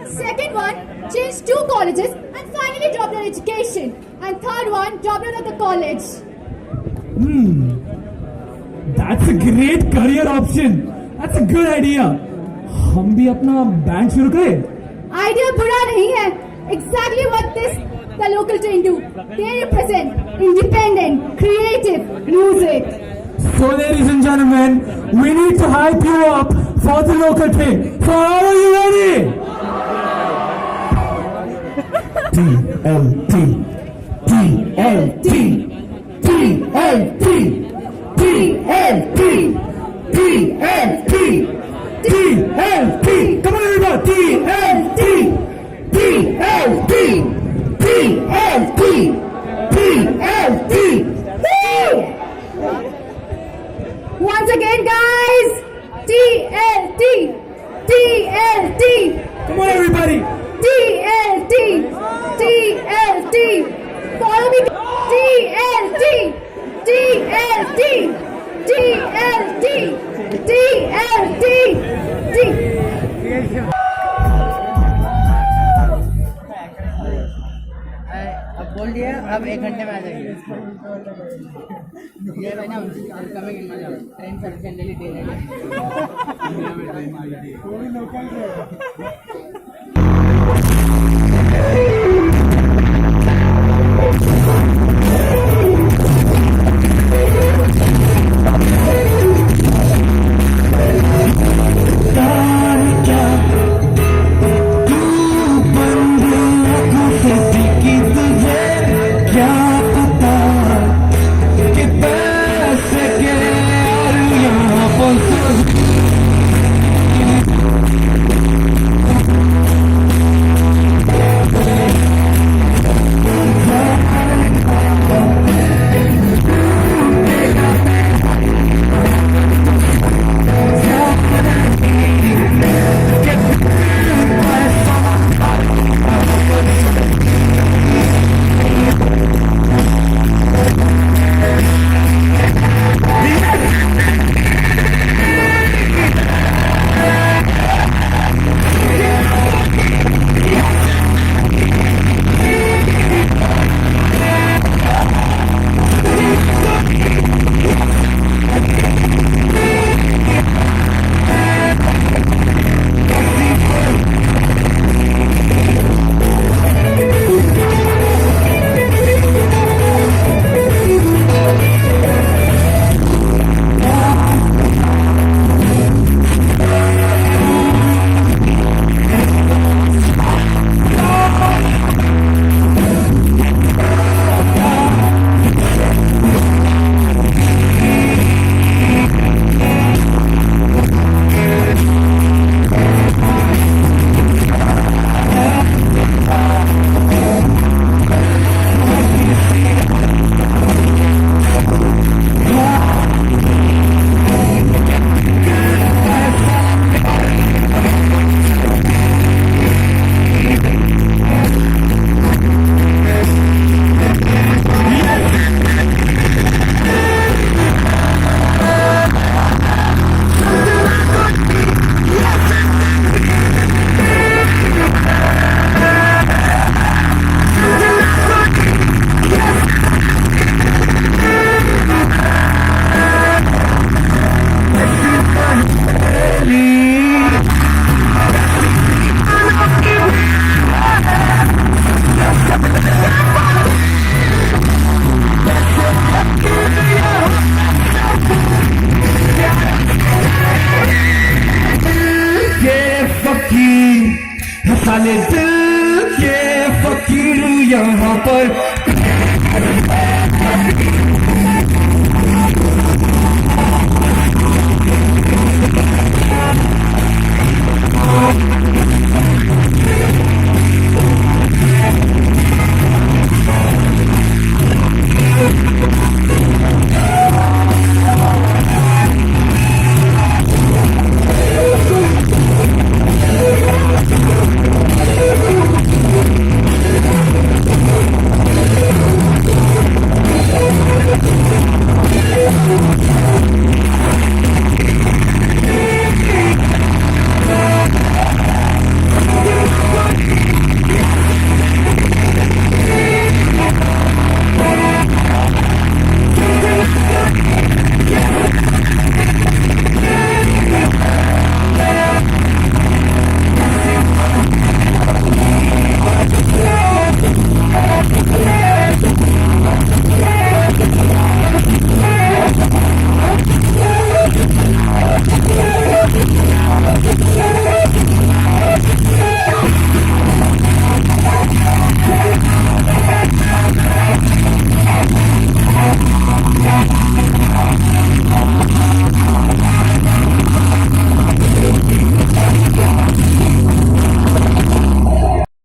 Second one, changed 2 colleges and finally dropped their education. And third one, dropped out of the college. That's a great career option. That's a good idea. हम भी अपना band शुरू करें? Idea बुरा नहीं है. Exactly what the local train do. They represent independent, creative music. So ladies and gentlemen, we need to hype you up for the local train. So are you ready? TLT, TLT, TLT, TLT, TLT, TLT. Come on everybody, TLT, TLT, TLT, TLT. Once again, guys, TLT, TLT. Come on everybody. TLT, TLT. Follow me. TLT, TLT, TLT, TLT. अब बोल दिया, अब 1 घंटे में आ जाएंगे। ये है ना, कमिंग इन मतलब ट्रेन सर्विस जनरली दे रहे साले दिल के फकीर यहाँ पर